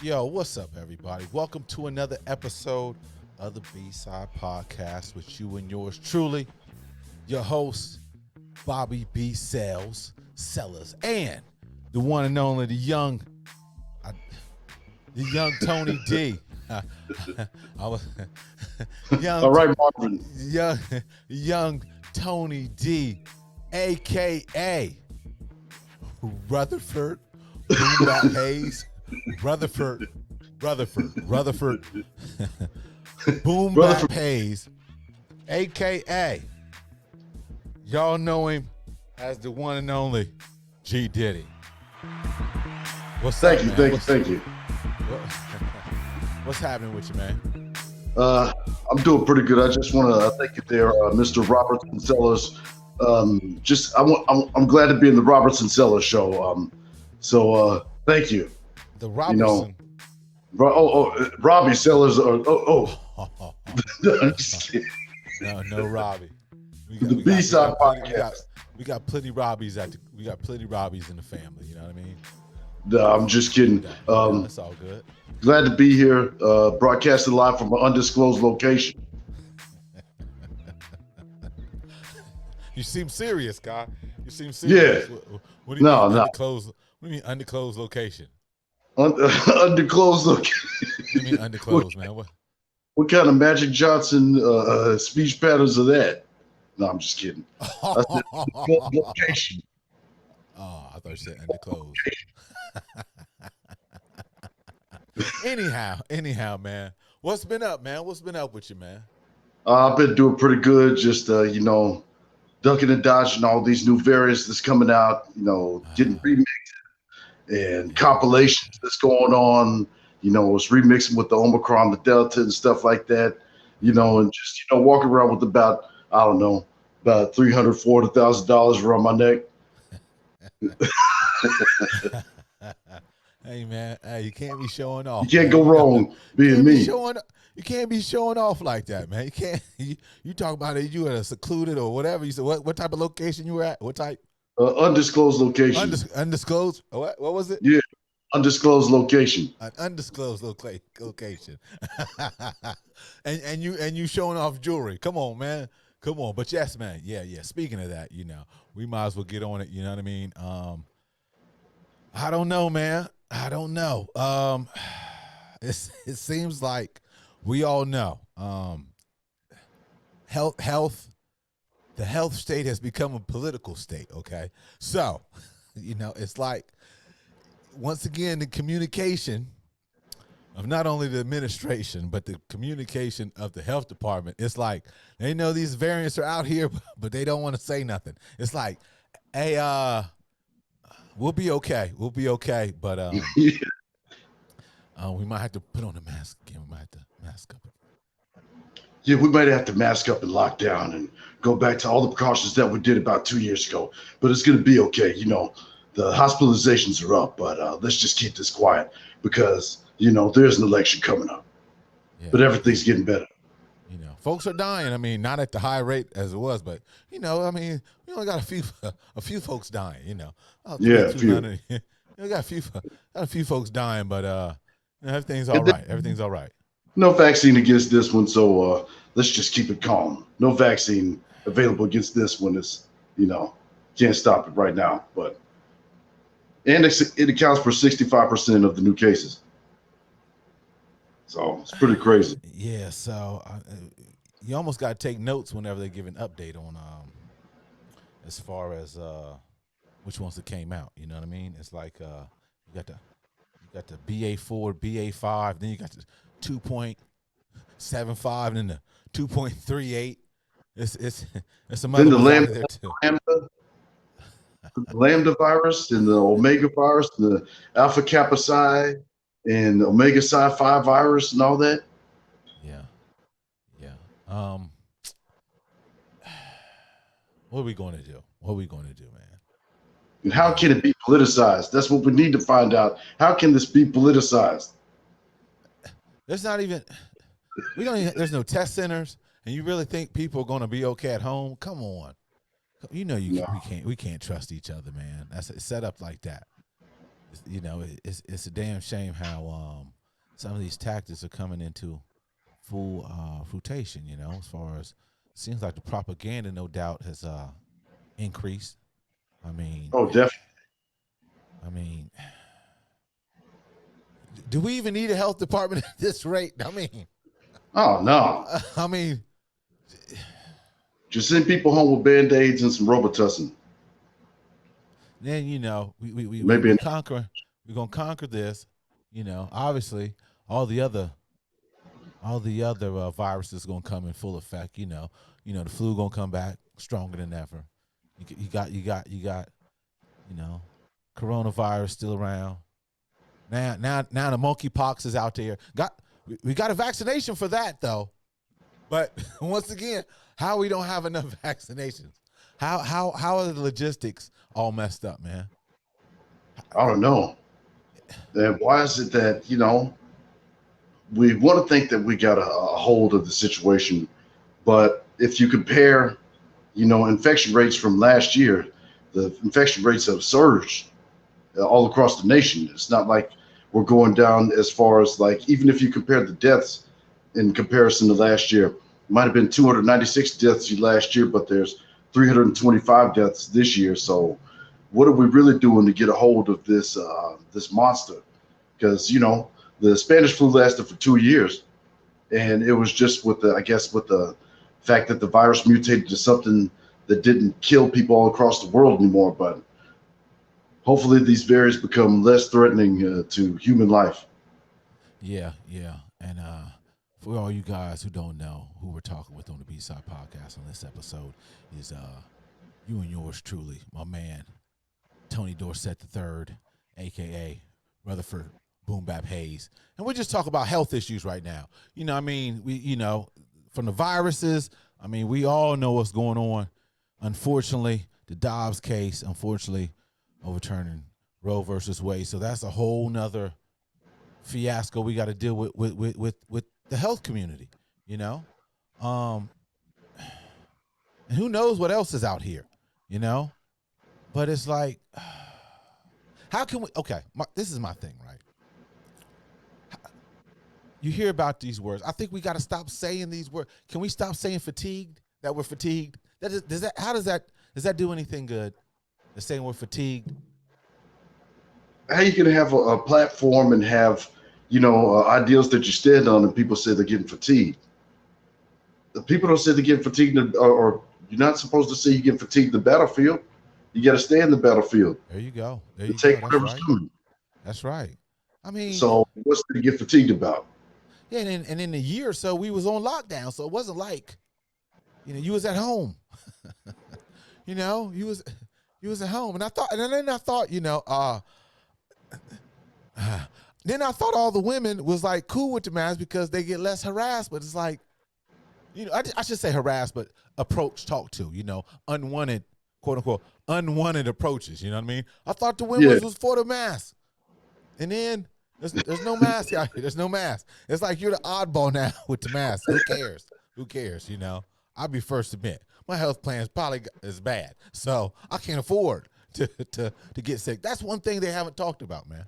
Yo, what's up, everybody? Welcome to another episode of the B-Side Podcast with you and yours truly, your host, Bobby B. Sellers, and the one and only, uh, the young Tony D. I was young, All right, Marvin. young, young Tony D, aka Rutherford Boombat Hayes, Rutherford Boom Bap Rutherford. Hayes, aka y'all know him as the one and only G Diddy. What's Thank up, you, man? thank you, thank you. What's happening with you, man? I'm doing pretty good. I just want to thank you there, Mr. Robertson Sellers. I'm glad to be in the Robertson Sellers show. Thank you. The You know, Robertson. Robbie Sellers. I'm just kidding. No, Robbie. The B-Side Podcast. We got plenty Robbies in the family. You know what I mean? No, I'm just kidding. That's all good. Glad to be here, broadcasting live from an undisclosed location. You seem serious, guy. You seem serious. Yeah. What do you No, mean no. undisclosed? What do you mean undisclosed location? Undisclosed location. What do you mean undisclosed, man? What kind of Magic Johnson speech patterns are that? No, I'm just kidding. I said location. Oh, I thought you said undisclosed. anyhow, man. What's been up, man? What's been up with you, man? I've been doing pretty good. Just ducking and dodging all these new variants that's coming out. Getting remixed and compilations that's going on. It's remixing with the Omicron, the Delta, and stuff like that. And just walking around with about $300,000, $400,000 around my neck. Hey, man. Hey, you can't be showing off. You can't go wrong being me. You can't be showing off like that, man. You can't. You talk about it. You at a secluded or whatever. You said what type of location you were at? What type? Undisclosed location. Undisclosed. What was it? Yeah, undisclosed location. An undisclosed location. and you showing off jewelry. Come on, man. Come on. But yes, man. Yeah. Speaking of that, we might as well get on it. You know what I mean? I don't know, man. I don't know. It seems like we all know. The health state has become a political state. Okay, so it's like once again the communication of not only the administration but the communication of the health department. It's like they know these variants are out here, but they don't want to say nothing. It's like, hey, we'll be okay. But Yeah. we might have to put on a mask again. We might have to mask up. Yeah, we might have to mask up and lock down and go back to all the precautions that we did about 2 years ago. But it's going to be okay. The hospitalizations are up, but let's just keep this quiet because, there's an election coming up. Yeah. But everything's getting better. Folks are dying. I mean, not at the high rate as it was, but we only got a few folks dying. Yeah, a few. We got a few folks dying, but everything's all right. Everything's all right. No vaccine against this one, so let's just keep it calm. No vaccine available against this one. Can't stop it right now. And it accounts for 65% of the new cases. So it's pretty crazy. Yeah, so you almost got to take notes whenever they give an update on as far as which ones that came out. You know what I mean? It's like you got the BA4, BA5, then you got the 2.75, and then the 2.38. It's some Then other the ones out there too. Lambda virus and the Omega virus, and the Alpha Kappa Psi and Omega Psi 5 virus and all that. Yeah. What are we going to do? Man? And how can it be politicized? That's what we need to find out. How can this be politicized? There's not even. There's no test centers, and you really think people are going to be okay at home? Come on. We can't trust each other, man. It's set up like that. it's a damn shame how some of these tactics are coming into full fruition. As far as seems like the propaganda, no doubt, has increased. I mean, Oh, definitely. I mean, do we even need a health department at this rate? I mean, Oh no. I mean, Just send people home with band-aids and some Robitussin. then we Maybe conquer. We're gonna conquer this. Obviously, all the other viruses gonna come in full effect. The flu gonna come back stronger than ever. You got coronavirus still around. Now the monkeypox is out there. We got a vaccination for that though, but once again, how we don't have enough vaccinations? How are the logistics all messed up, man? I don't know. And why is it that we want to think that we got a hold of the situation, but if you compare, infection rates from last year, the infection rates have surged all across the nation. It's not like we're going down as far as like, even if you compare the deaths in comparison to last year, it might have been 296 deaths last year, but there's 325 deaths this year. So what are we really doing to get a hold of this monster? Because the Spanish flu lasted for 2 years, and it was just with the fact that the virus mutated to something that didn't kill people all across the world anymore. But hopefully these variants become less threatening to human life. Yeah, yeah. And for all you guys who don't know who we're talking with on the B-Side Podcast on this episode is you and yours truly, my man, Tony Dorsett III, a.k.a. Rutherford Boom Bap Hayes. And we just talk about health issues right now. From the viruses, we all know what's going on. Unfortunately, the Dobbs case, overturning Roe versus Wade. So that's a whole nother fiasco we got to deal with the health community, and who knows what else is out here, but it's like, how can we, this is my thing, right? You hear about these words. I think we got to stop saying these words. Can we stop saying fatigued, that we're fatigued? How does that do anything good? The saying we're fatigued. How you gonna have a platform and have ideals that you stand on, and people say they're getting fatigued? The people don't say they're getting fatigued, or you're not supposed to say you get fatigued in the battlefield. You got to stay in the battlefield. There you go. Take whatever's coming. That's right. So what's to get fatigued about? Yeah, and in a year or so we was on lockdown, so it wasn't like, you was at home. you was at home, and then I thought, then I thought all the women was like cool with the mask because they get less harassed. But it's like, I should say harassed, but talked to, unwanted, quote unquote, unwanted approaches. You know what I mean? I thought the women was for the mask, and then there's no mask out here. There's no mask. It's like you're the oddball now with the mask. Who cares? Who cares? I'll be first to admit my health plan is probably as bad, so I can't afford to get sick. That's one thing they haven't talked about, man.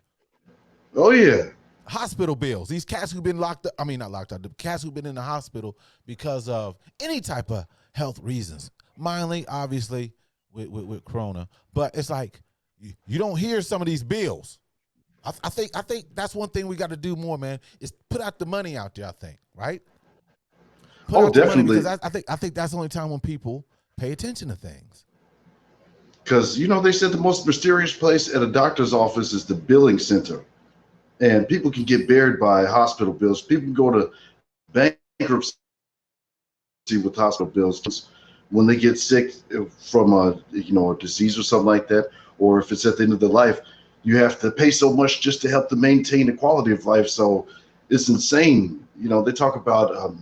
Oh yeah. Hospital bills. These cats who've been not locked up. The cats who've been in the hospital because of any type of health reasons. Mildly, obviously, with Corona, but it's like you don't hear some of these bills. I think that's one thing we got to do more, man. Is put out the money out there. I think, right? Definitely. Because I think that's the only time when people pay attention to things. Because they said the most mysterious place at a doctor's office is the billing center, and people can get buried by hospital bills. People can go to bankruptcy with hospital bills when they get sick from a disease or something like that, or if it's at the end of their life. You have to pay so much just to help them maintain the quality of life. So it's insane. They talk about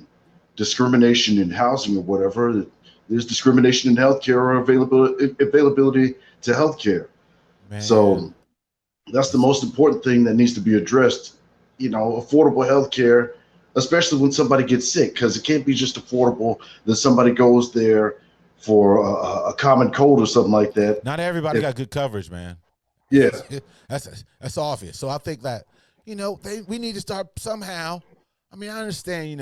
discrimination in housing or whatever. There's discrimination in healthcare or availability to healthcare. Man. So that's the most important thing that needs to be addressed. Affordable healthcare, especially when somebody gets sick, because it can't be just affordable that somebody goes there for a common cold or something like that. Not everybody got good coverage, man. Yeah. That's obvious. So I think that we need to start somehow. I mean, I understand.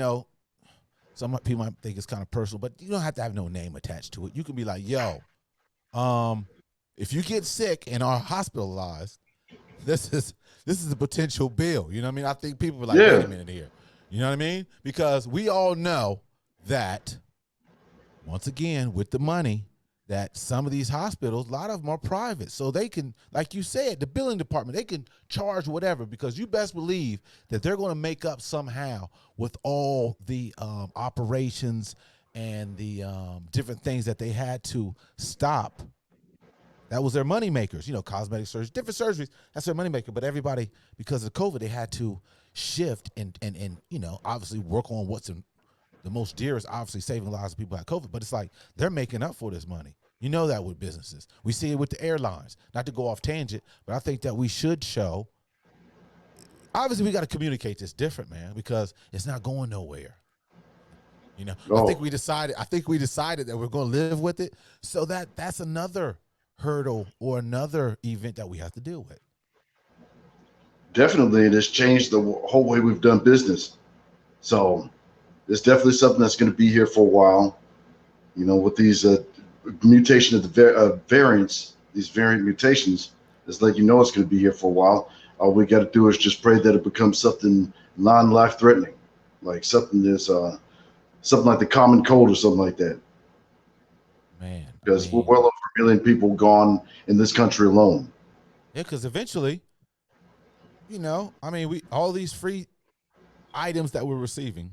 Some people might think it's kind of personal, but you don't have to have no name attached to it. You can be like, yo, if you get sick and are hospitalized, this is a potential bill. You know what I mean? I think people are like, Yeah. wait a minute here. You know what I mean? Because we all know that, once again, with the money, that some of these hospitals, a lot of them are private. So they can, like you said, the billing department, they can charge whatever, because you best believe that they're going to make up somehow with all the operations and the different things that they had to stop. That was their money makers, cosmetic surgery, different surgeries. That's their money maker. But everybody, because of COVID, they had to shift and obviously work on what's in the most dearest, obviously saving lives of people at COVID. But it's like they're making up for this money. You know that with businesses. We see it with the airlines. Not to go off tangent, but I think that we should show. Obviously, we got to communicate this different, man, because it's not going nowhere. I think we decided that we're going to live with it. So that's another hurdle or another event that we have to deal with. Definitely, it has changed the whole way we've done business. So it's definitely something that's going to be here for a while. With these mutation of the variants, these variant mutations, it's like it's going to be here for a while. All we got to do is just pray that it becomes something non-life threatening, like something like the common cold or something like that. Man, because we're well over 1 million people gone in this country alone. Yeah, because eventually, all these free items that we're receiving,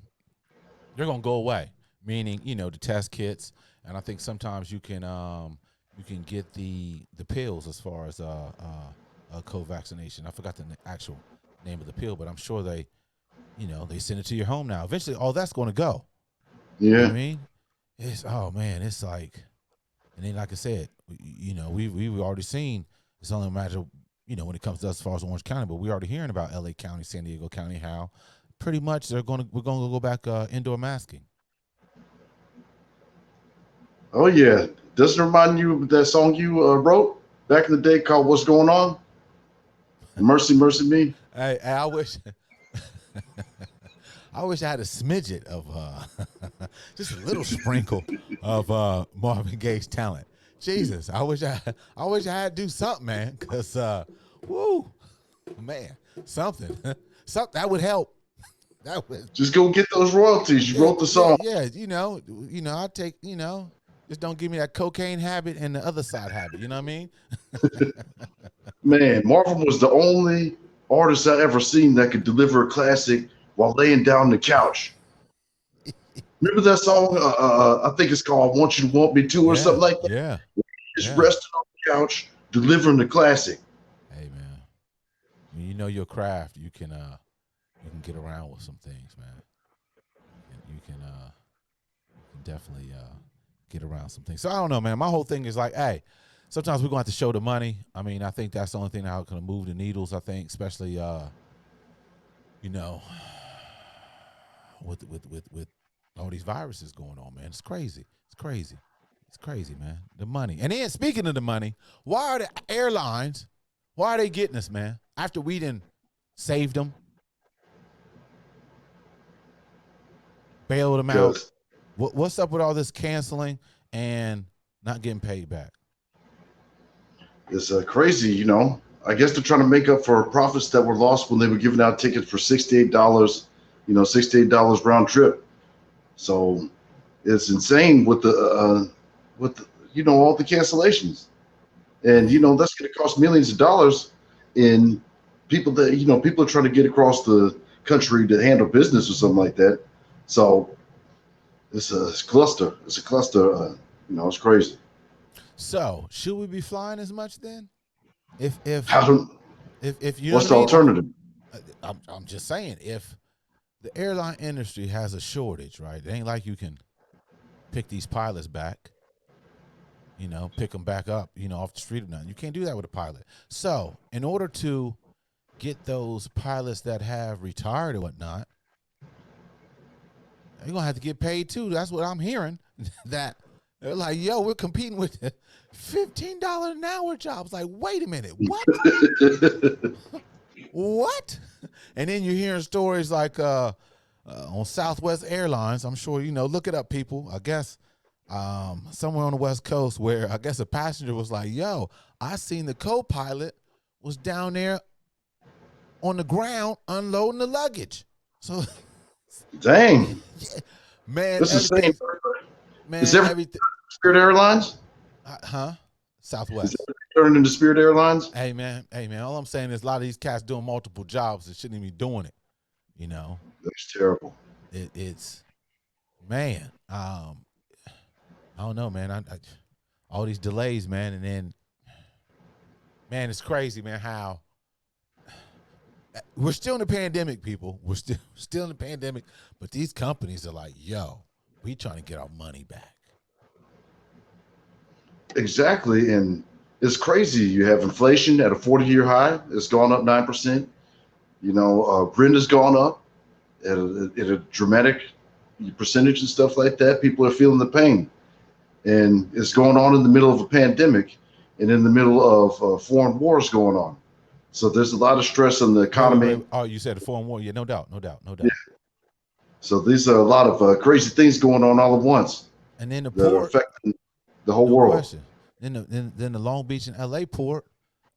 they're gonna go away. Meaning, the test kits, and I think sometimes you can get the pills as far as co-vaccination. I forgot the actual name of the pill, but I'm sure they send it to your home now. Eventually, all that's going to go. Yeah. You know what I mean? It's like, and then like I said, we've already seen. It's only a matter of, when it comes to us as far as Orange County, but we're already hearing about LA County, San Diego County, how pretty much we're going to go back indoor masking. Oh yeah, doesn't it remind you of that song you wrote back in the day called "What's Going On"? Mercy, mercy me. Hey, I wish. I wish I had a smidget of just a little sprinkle of Marvin Gaye's talent. Jesus, I wish I had to do something, man, because something that would help. That would just go get those royalties. You wrote the song. Yeah, I take, just don't give me that cocaine habit and the other side habit. You know what I mean? Man, Marvin was the only artist I ever seen that could deliver a classic while laying down on the couch. Remember that song? I think it's called "I Want You to Want Me Too" or something like that. Yeah. Just resting on the couch, delivering the classic. Hey man, when you know your craft, you can get around with some things, man. You can definitely get around some things. So I don't know, man. My whole thing is like, hey, sometimes we're going to have to show the money. I mean, I think that's the only thing that can move the needles. I think, especially with all these viruses going on, man. It's crazy. It's crazy, man. The money. And then, speaking of the money, why are the airlines, why are they getting us, man? After we done saved them, bailed them out. What's up with all this canceling and not getting paid back? It's crazy, I guess they're trying to make up for profits that were lost when they were giving out tickets for $68, $68 round trip. So it's insane with the all the cancellations, and that's going to cost millions of dollars in people that people are trying to get across the country to handle business or something like that. So it's a cluster. It's it's crazy. So should we be flying as much then? If you what's the alternative? I'm just saying, if the airline industry has a shortage, right? It ain't like you can pick these pilots back, pick them back up, off the street or nothing. You can't do that with a pilot. So in order to get those pilots that have retired or whatnot, you're going to have to get paid too. That's what I'm hearing, that They're like, yo, we're competing with $15 an hour jobs. Like, wait a minute, what? What? And then you're hearing stories like on Southwest Airlines. I'm sure you know. Look it up, people. I guess somewhere on the West Coast where I guess a passenger was like, "Yo, I seen the co-pilot was down there on the ground unloading the luggage." So, Dang, yeah, man, this is the same. everything, Is man, everything everything, Spirit Airlines? huh? Is Southwest. everything turned into Spirit Airlines? Hey man. All I'm saying is a lot of these cats doing multiple jobs that shouldn't even be doing it. You know, That's terrible. it's man. I don't know, man. All these delays, man, and then, man, it's crazy, man. How we're still in the pandemic, people. We're still in the pandemic, but these companies are like, yo, we trying to get our money back. Exactly, and it's crazy. You have inflation at a 40-year high. It's gone up 9%. Rent has gone up at a dramatic percentage and stuff like that. People are feeling the pain, and it's going on in the middle of a pandemic and in the middle of foreign wars going on. So there's a lot of stress on the economy. Wait. Oh, you said the foreign war? Yeah, no doubt, no doubt, no Yeah. doubt. So these are a lot of crazy things going on all at once And then the that are port, affecting the whole no world. question. Then the Long Beach and LA port,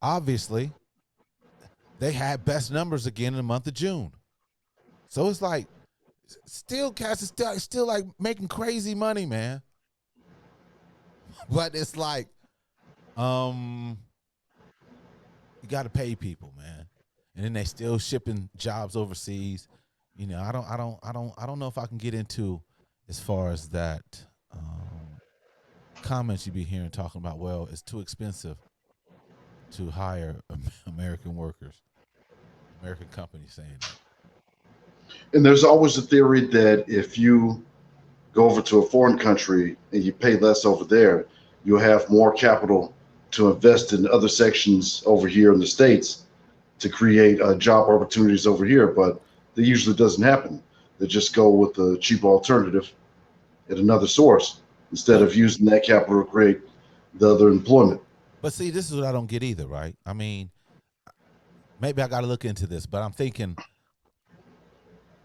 obviously, they had best numbers again in the month of June. So it's like, still, cats is still like making crazy money, man. But it's like, you got to pay people, man, and then they still shipping jobs overseas. I don't know if I can get into as far as that comments you be hearing talking about. Well, it's too expensive to hire American workers. American companies saying that. And there's always a theory that if you go over to a foreign country and you pay less over there, you'll have more capital to invest in other sections over here in the States to create job opportunities over here. But that usually doesn't happen. They just go with the cheap alternative at another source instead But of using that capital to create the other employment. but see, this is what I don't get either, right? I mean, maybe I got to look into this, but I'm thinking,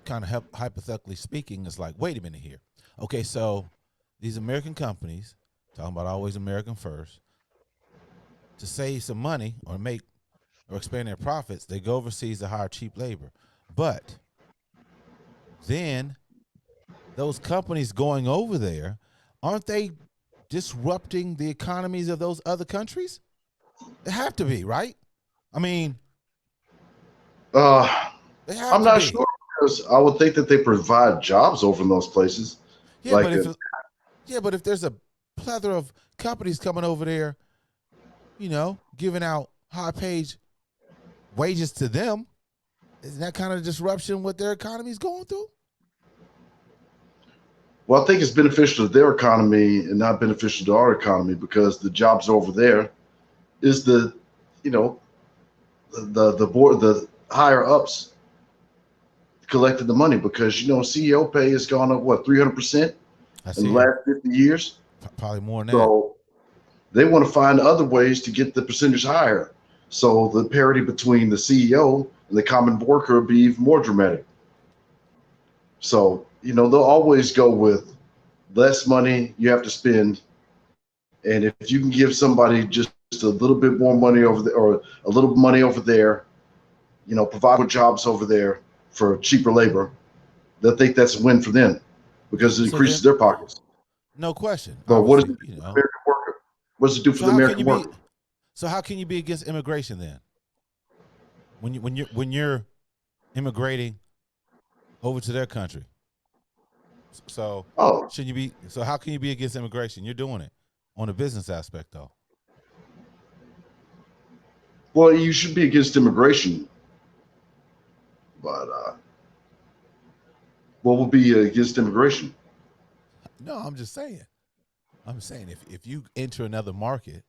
kind of hypothetically speaking, it's like, wait a minute here. Okay, so these American companies, talking about always American first, to save some money or expand their profits, they go overseas to hire cheap labor. But then those companies going over there, aren't they disrupting the economies of those other countries? They have to be, right? I mean, Uh, they have I'm to not be. sure because I would think that they provide jobs over in those places. Yeah, Like, but if there's a plethora of companies coming over there, giving out high paid wages to them, isn't that kind of disruption what their economy's going through? well, I think it's beneficial to their economy and not beneficial to our economy because the jobs over there is you know, the board, the higher ups collected the money because CEO pay has gone up what 300% I in the see it. last 50 years. Probably more than that. So they want to find other ways to get the percentage higher. So the parity between the CEO and the common worker will be even more dramatic. So they'll always go with less money you have to spend, and if you can give somebody just a little bit more money over there or a little money over there, provide more jobs over there for cheaper labor, they'll think that's a win for them because it So increases then, their pockets. no question, But what does it obviously, do for the American worker? What does it do for So the how can you American be? worker? So how can you be against immigration then? When you're immigrating over to their country, so Oh, shouldn't you be? So how can you be against immigration? You're doing it on the business aspect, though. well, you should be against immigration, but what will be against immigration? No, I'm just saying. I'm saying if you enter another market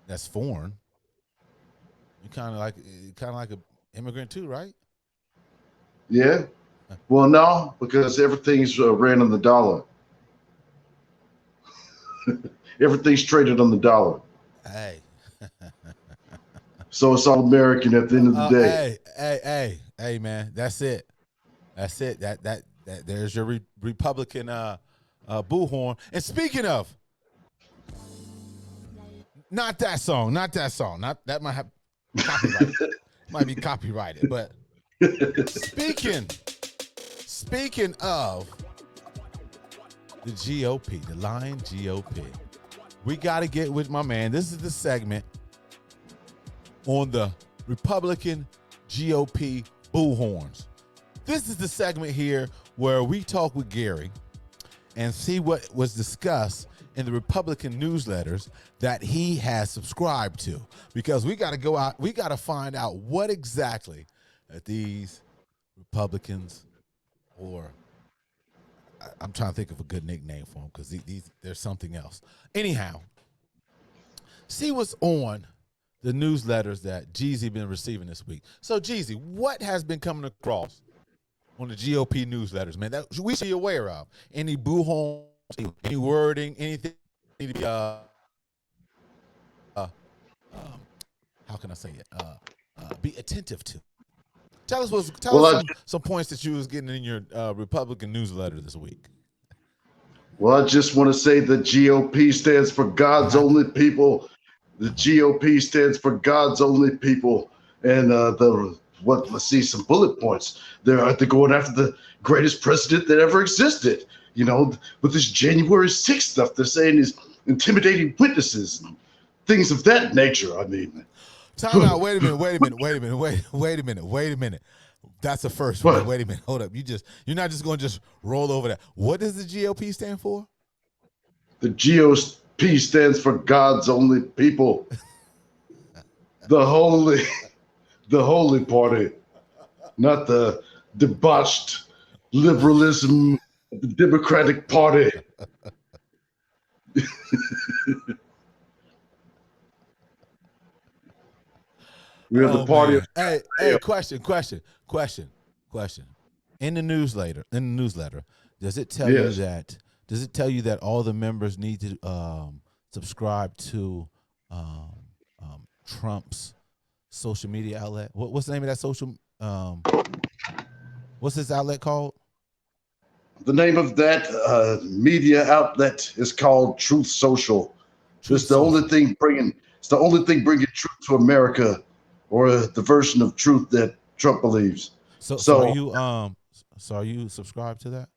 that's foreign, you're kind of like an immigrant too, right? Yeah. Well, no, because everything's ran on the dollar. Everything's traded on the dollar. Hey. So it's all American at the end of the day. Hey, man. That's it. That there's your Republican bullhorn. And speaking of, not that song. Not that might have copyright. Might be copyrighted, but speaking of the GOP, the lying GOP, we got to get with my man. This is the segment on the Republican GOP bullhorns. This is the segment here where we talk with Gary and see what was discussed in the Republican newsletters that he has subscribed to, because we got to go out, we got to find out what exactly that these Republicans, or I'm trying to think of a good nickname for them, because these there's something else. Anyhow, see what's on the newsletters that Jeezy been receiving this week. So Jeezy, what has been coming across on the GOP newsletters, man, that we should be aware of? Any bullhorns, any wording, anything need to be how can I say it? Be attentive to. Tell us some points that you was getting in your Republican newsletter this week. Well, I just want to say the GOP stands for God's only people. The GOP stands for God's only people. And let's see some bullet points. They're going after the greatest president that ever existed. You know, with this January 6th stuff, they're saying is intimidating witnesses and things of that nature. I mean, time out. Wait a minute. That's the first one. Wait a minute. Hold up. You're not just going to just roll over that. What does the GOP stand for? The GOP stands for God's only people. the holy party, not the debauched liberalism of the Democratic Party. We have the party. Hey, question. In the newsletter, does it tell you that? Does it tell you that all the members need to subscribe to Trump's social media outlet? What's the name of that social? What's this outlet called? The name of that media outlet is called Truth Social. It's the only thing bringing truth to America, or the version of truth that Trump believes. So are you subscribed to that?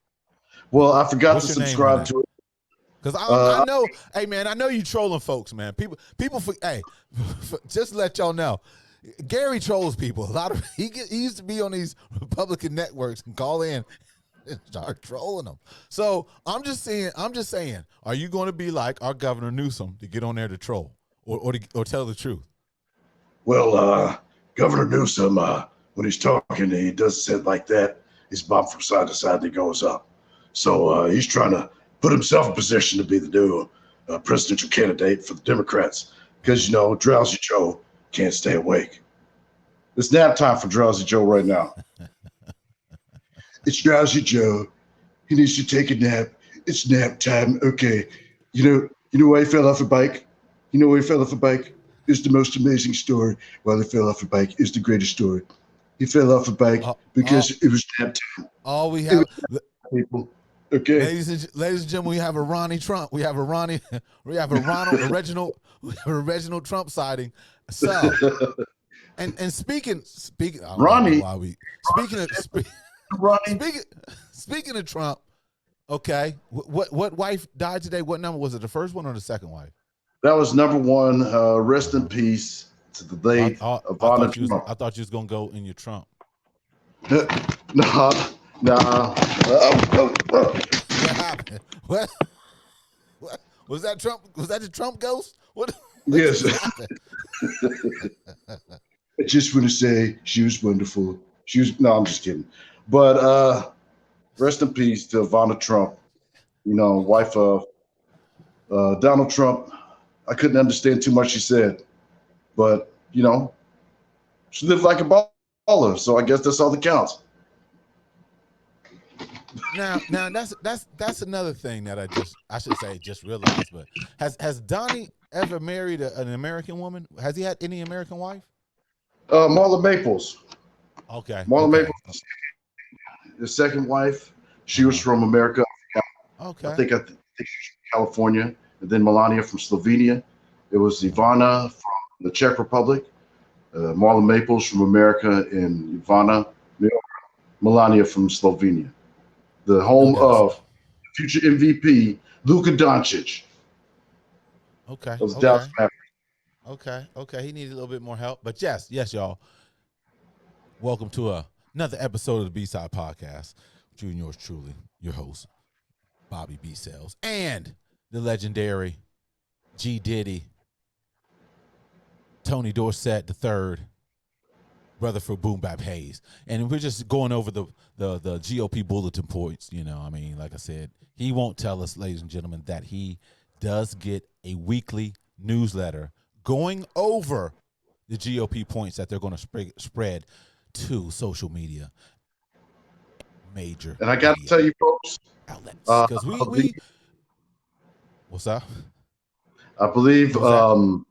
Well, I forgot to subscribe to it. Because I know, hey man, I know you trolling folks, man. People, just to let y'all know, Gary trolls people. He used to be on these Republican networks and call in and start trolling them. So I'm just saying, are you going to be like our Governor Newsom to get on there to troll or tell the truth? Well, Governor Newsom, when he's talking, he does it like that. He's bumped from side to side and he goes up. So he's trying to put himself in position to be the new presidential candidate for the Democrats, because, you know, Drowsy Joe can't stay awake. It's nap time for Drowsy Joe right now. It's Drowsy Joe. He needs to take a nap. It's nap time. Okay. You know why he fell off a bike? You know why he fell off a bike? It's the most amazing story. Why he fell off a bike is the greatest story. He fell off a bike because it was nap time. All we have, people. Okay. Ladies and gentlemen, we have a Ronnie Trump. We have a Reginald Trump sighting. So, and speaking, Ronnie, speaking of Trump, okay, what wife died today? What number was it? The first one or the second wife? That was number one. Rest in peace to the late Ivana Trump. I thought you was gonna go in your Trump. Nah. What was that? Trump? Was that the Trump ghost? What yes. I just want to say she was wonderful. No, I'm just kidding. But rest in peace to Ivana Trump. You know, wife of Donald Trump. I couldn't understand too much she said, but you know, she lived like a baller, so I guess that's all that counts. Now that's another thing that I should say just realized. But has Donnie ever married an American woman? Has he had any American wife? Marla Maples. Okay, Marla okay, Maples, his second wife. She was from America. I okay. think I think she's from California, and then Melania from Slovenia. It was Ivana from the Czech Republic, Marla Maples from America, and Ivana Melania from Slovenia. The No home doubt. of future MVP Luka Doncic Okay, of the Dallas okay, Mavericks. okay. He needed a little bit more help, but yes, y'all. Welcome to another episode of the B-Side Podcast. With you and yours truly, your host, Bobby B. Sells, and the legendary G. Diddy, Tony Dorsett III, Rutherford Boom Bap Hayes. And we're just going over the GOP bulletin points. You know, I mean, like I said, he won't tell us, ladies and gentlemen, that he does get a weekly newsletter going over the GOP points that they're going to spread to social media, major And I got to tell you, folks, outlets. uh, Because I believe, what's up? I believe What was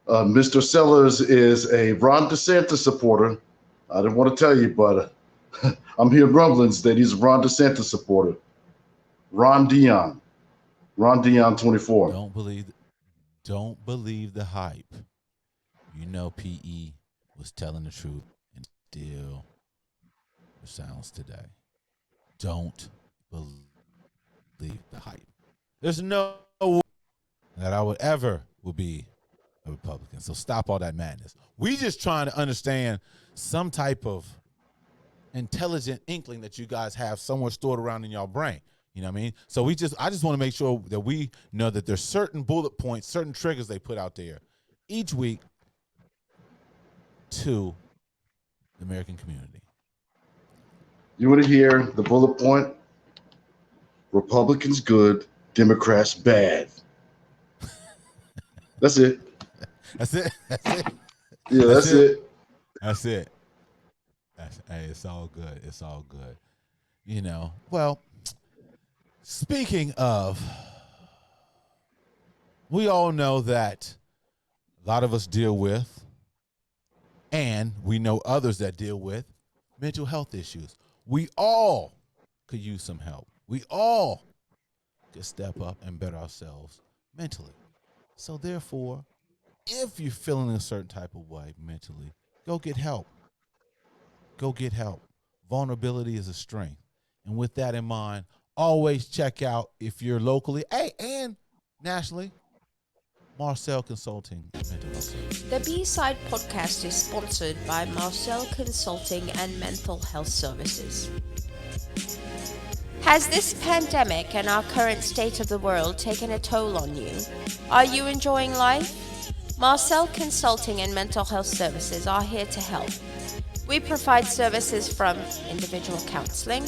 that? Mr. Sellers is a Ron DeSantis supporter. I didn't want to tell you, but I'm hearing rumblings that he's a Ron DeSantis supporter. Ron Dion 24. Don't believe the hype. You know, PE was telling the truth, and still the sounds today. Don't believe the hype. There's no way that I would be a Republican. So stop all that madness. We just trying to understand some type of intelligent inkling that you guys have somewhere stored around in your brain. You know what I mean? So I just want to make sure that we know that there's certain bullet points, certain triggers they put out there each week to the American community. You want to hear the bullet point? Republicans good, Democrats bad. That's it. That's it. Yeah, that's it. That's it. Hey, it's all good. It's all good. You know, well, speaking of, we all know that a lot of us deal with, and we know others that deal with, mental health issues. We all could use some help. We all could step up and better ourselves mentally. So therefore, if you're feeling a certain type of way mentally, go get help. Go get help. Vulnerability is a strength. And with that in mind, always check out, if you're locally, and nationally, Marcel Consulting Mental Health Services. The B-Side podcast is sponsored by Marcel Consulting and Mental Health Services. Has this pandemic and our current state of the world taken a toll on you? Are you enjoying life? Marcel Consulting and Mental Health Services are here to help. We provide services from individual counseling,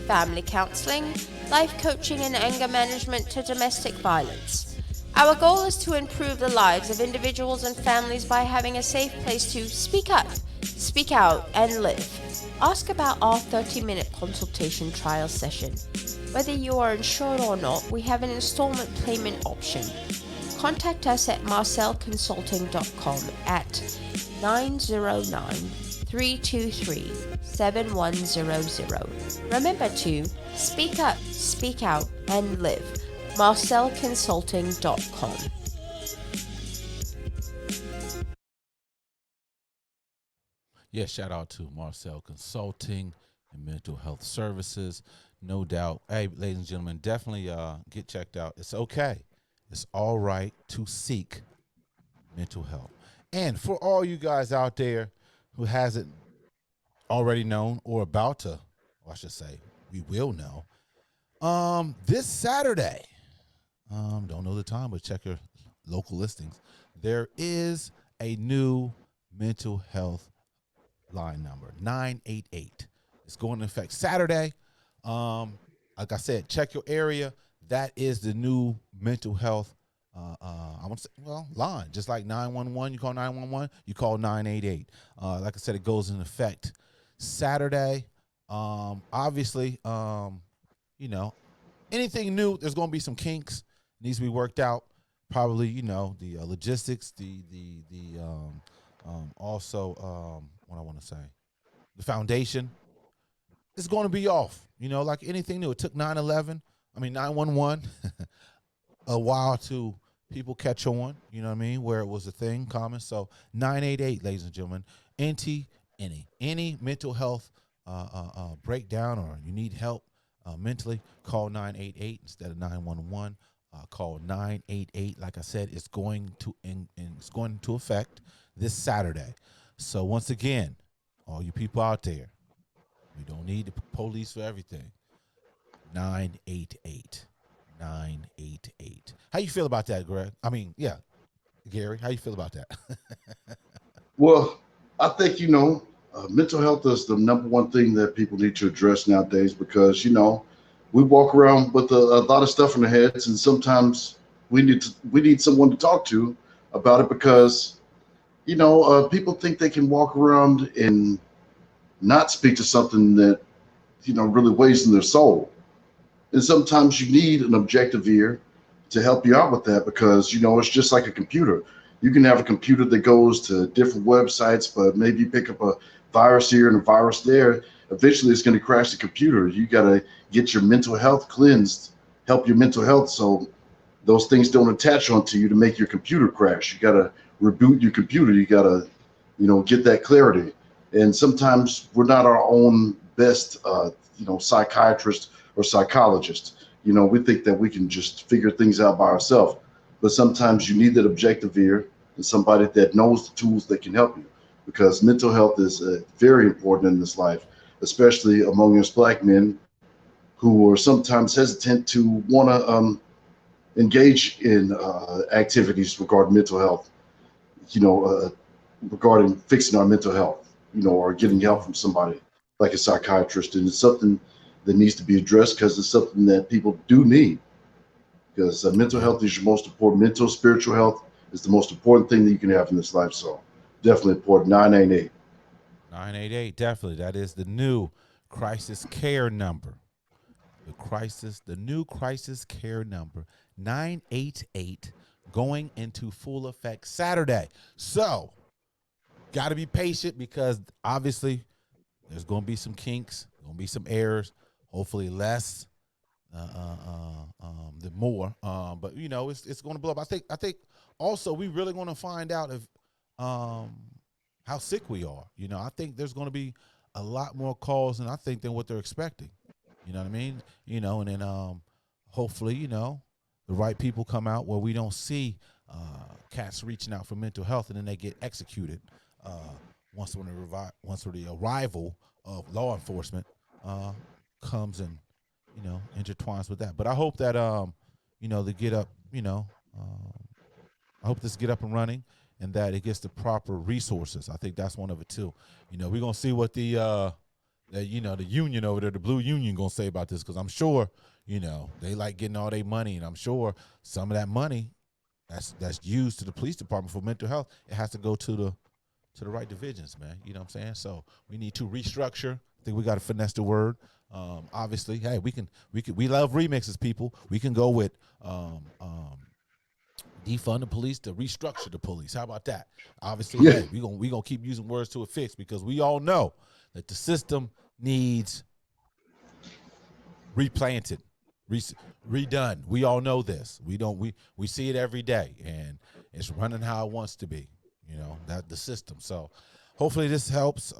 family counseling, life coaching and anger management to domestic violence. Our goal is to improve the lives of individuals and families by having a safe place to speak up, speak out, and live. Ask about our 30-minute consultation trial session. Whether you are insured or not, we have an installment payment option. Contact us at marcelconsulting.com at 909-323-7100. Remember to speak up, speak out, and live. marcelconsulting.com. Yeah, shout out to Marcel Consulting and Mental Health Services. No doubt. Hey, ladies and gentlemen, definitely get checked out. It's okay. It's all right to seek mental health. And for all you guys out there who hasn't already known or about to, or I should say, we will know, this Saturday, don't know the time, but check your local listings. There is a new mental health line number, 988. It's going into effect Saturday. Like I said, check your area. That is the new mental health I want to say, line. Just like 911, you call 911, you call 988. Like I said, it goes in effect Saturday. Obviously, you know, anything new, there's going to be some kinks needs to be worked out. Probably, you know, the logistics, also what I want to say, the foundation is going to be off. You know, like anything new. It took 911, a while to people catch on. You know what I mean? Where it was a thing common. So 988, ladies and gentlemen, any mental health breakdown or you need help mentally, call 988 instead of 911. Call 988. Like I said, it's going to affect this Saturday. So once again, all you people out there, we don't need the police for everything. 988. 988. How you feel about that, Greg? I mean, yeah, Gary, how you feel about that? Well, I think, mental health is the number one thing that people need to address nowadays because, we walk around with a lot of stuff in our heads, and sometimes we need someone to talk to about it because, people think they can walk around and not speak to something that, really weighs in their soul. And sometimes you need an objective ear to help you out with that because, it's just like a computer. You can have a computer that goes to different websites, but maybe you pick up a virus here and a virus there. Eventually, it's going to crash the computer. You got to get your mental health cleansed, help your mental health so those things don't attach onto you to make your computer crash. You got to reboot your computer. You got to, get that clarity. And sometimes we're not our own best, psychiatrist or psychologist. We think that we can just figure things out by ourselves. But sometimes you need that objective ear and somebody that knows the tools that can help you because mental health is very important in this life, especially among us Black men who are sometimes hesitant to want to engage in activities regarding mental health, regarding fixing our mental health, or getting help from somebody like a psychiatrist. And it's something that needs to be addressed because it's something that people do need. Because mental health is your most important. Mental, spiritual health is the most important thing that you can have in this life. So definitely important. 988. 988, definitely. That is the new crisis care number. The new crisis care number, 988, going into full effect Saturday. So, got to be patient because obviously there's going to be some kinks, going to be some errors, hopefully less than more. But it's going to blow up. I think also we really going to find out if how sick we are. I think there's going to be a lot more calls than what they're expecting. You know what I mean? And then hopefully, the right people come out where we don't see cats reaching out for mental health and then they get executed once the arrival of law enforcement comes and, intertwines with that. But I hope that, they get up, I hope this get up and running and that it gets the proper resources. I think that's one of it too. We're going to see what the union over there, the Blue Union, gonna say about this because I'm sure, they like getting all their money, and I'm sure some of that money that's used to the police department for mental health, it has to go to the right divisions, man. You know what I'm saying? So we need to restructure. I think we got to finesse the word. Obviously, hey, we love remixes, people. We can go with defund the police to restructure the police. How about that? Obviously, Yeah. Hey, we gonna keep using words to affix because we all know that the system needs replanted, redone. We all know this. We see it every day, and it's running how it wants to be. That the system. So hopefully this helps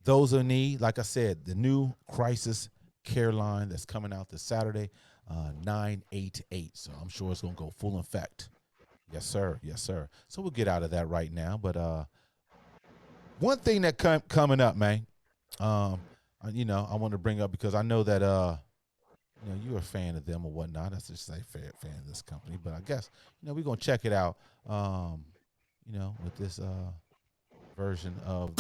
those in need. Like I said, the new crisis care line that's coming out this Saturday, 988. So I'm sure it's gonna go full effect. Yes, sir. Yes, sir. So we'll get out of that right now, but one thing that coming up, man, I want to bring up because I know that, you're a fan of them or whatnot. That's just say fan of this company, but I guess, we're going to check it out, with this version of.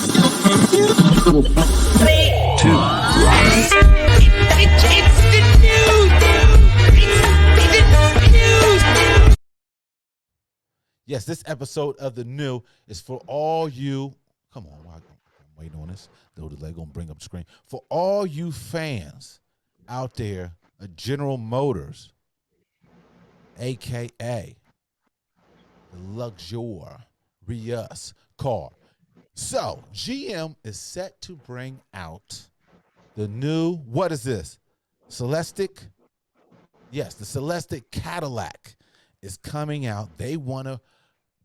Yes, this episode of The New is for all you. Come on, I'm waiting on this. The delay gonna bring up the screen for all you fans out there a General Motors, aka the luxurious car. So GM is set to bring out the new, what is this? Celestiq? Yes, the Celestiq Cadillac is coming out. They want to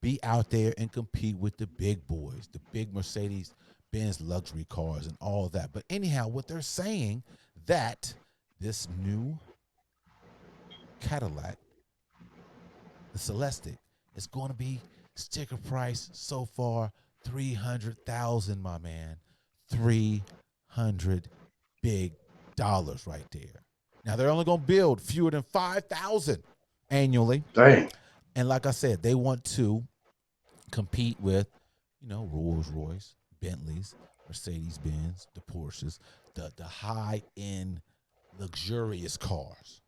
be out there and compete with the big boys, the big Mercedes-Benz luxury cars and all of that. But anyhow, what they're saying that this new Cadillac, the Celestiq, is going to be sticker price so far $300,000, my man. $300 big dollars right there. Now they're only going to build fewer than 5,000 annually. Dang. And like I said, they want to compete with, Rolls-Royce, Bentleys, Mercedes-Benz, the Porsches, the high-end luxurious cars.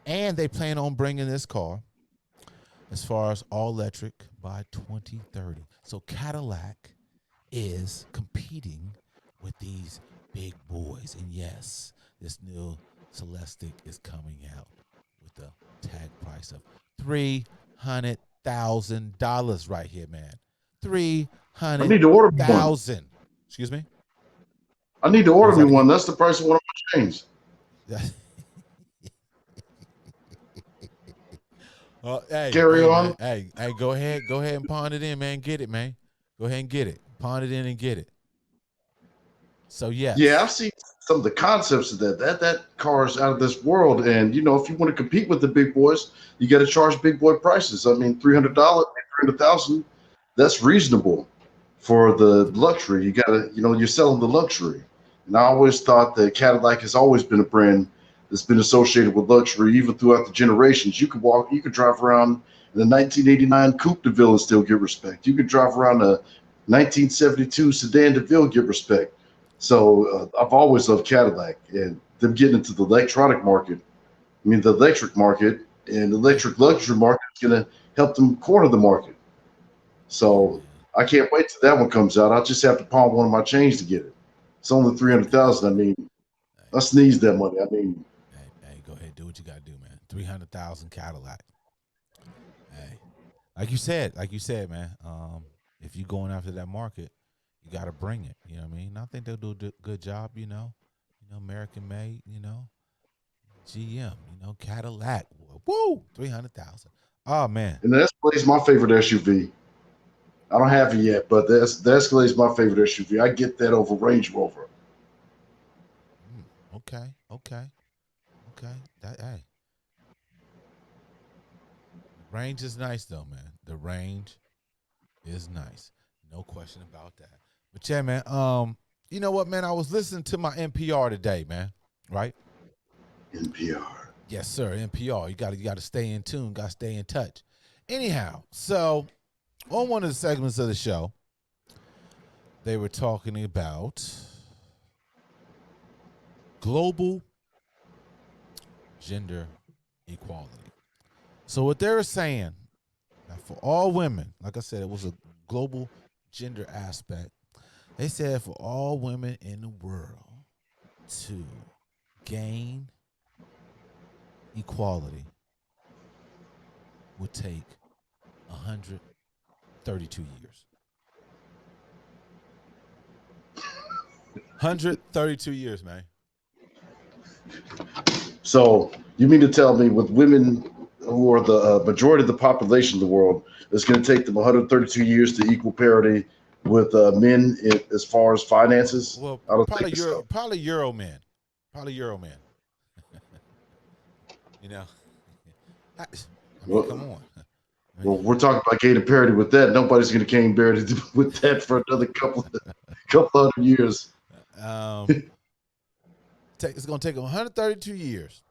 And they plan on bringing this car as far as all electric by 2030. So Cadillac is competing with these big boys. And yes, this new Celestiq is coming out with a tag price of $300,000 right here, man. I need to order me one. $300,000. Excuse me? I need to order me one. That's the price of one of my chains. Hey, Carry on. Man. Hey, go ahead and pawn it in, man. Get it, man. Go ahead and get it. Pawn it in and get it. So yeah. Yeah, I've seen some of the concepts of that. That car is out of this world. And if you want to compete with the big boys, you got to charge big boy prices. I mean, $300, $300,000, that's reasonable for the luxury. You got to, you're selling the luxury. And I always thought that Cadillac has always been a brand that's been associated with luxury, even throughout the generations. You could drive around in the 1989 Coupe de Ville and still get respect. You could drive around a 1972 Sedan de Ville, get respect. So I've always loved Cadillac, and them getting into the electronic market. I mean, the electric market and the electric luxury market is going to help them corner the market. So I can't wait till that one comes out. I'll just have to pawn one of my chains to get it. It's only $300,000. I mean, I sneeze that money. I mean, hey, go ahead, do what you got to do, man. $300,000 Cadillac. Hey, like you said, man. If you're going after that market, you got to bring it. You know what I mean? I think they'll do a good job. American made. GM. Cadillac. Woo, $300,000. Oh man. And the Escalade's my favorite SUV. I don't have it yet, but the Escalade's my favorite SUV. I get that over Range Rover. Okay. Hey. Range is nice though, man. The range is nice. No question about that. But yeah, man, you know what, man? I was listening to my NPR today, man. Right? NPR. Yes, sir. NPR. You gotta stay in tune, gotta stay in touch. Anyhow, so on one of the segments of the show, they were talking about global gender equality. So what they were saying, now for all women, like I said, it was a global gender aspect. They said for all women in the world to gain equality would take 132 years. 132 years, man. So you mean to tell me with women who are the majority of the population of the world, it's going to take them 132 years to equal parity with men as far as finances? Well, I don't probably think so. Probably Euro men. I mean, come on. Well, we're talking about gaining parity with that. Nobody's going to gain parity with that for another couple hundred years. It's going to take 132 years,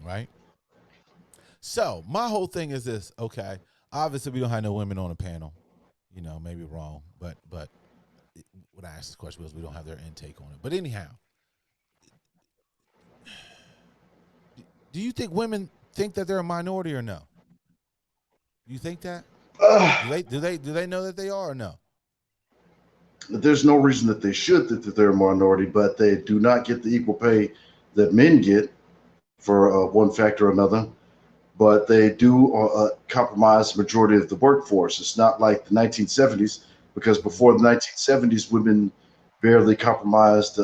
right? So my whole thing is this. Okay, obviously we don't have no women on the panel. Maybe wrong, but when I ask this question, because we don't have their intake on it. But anyhow, do you think women think that they're a minority or no? Do you think that? Do they know that they are or no? There's no reason that they should think that they're a minority, but they do not get the equal pay that men get for one factor or another, but they do compromise the majority of the workforce. It's not like the 1970s, because before the 1970s, women barely compromised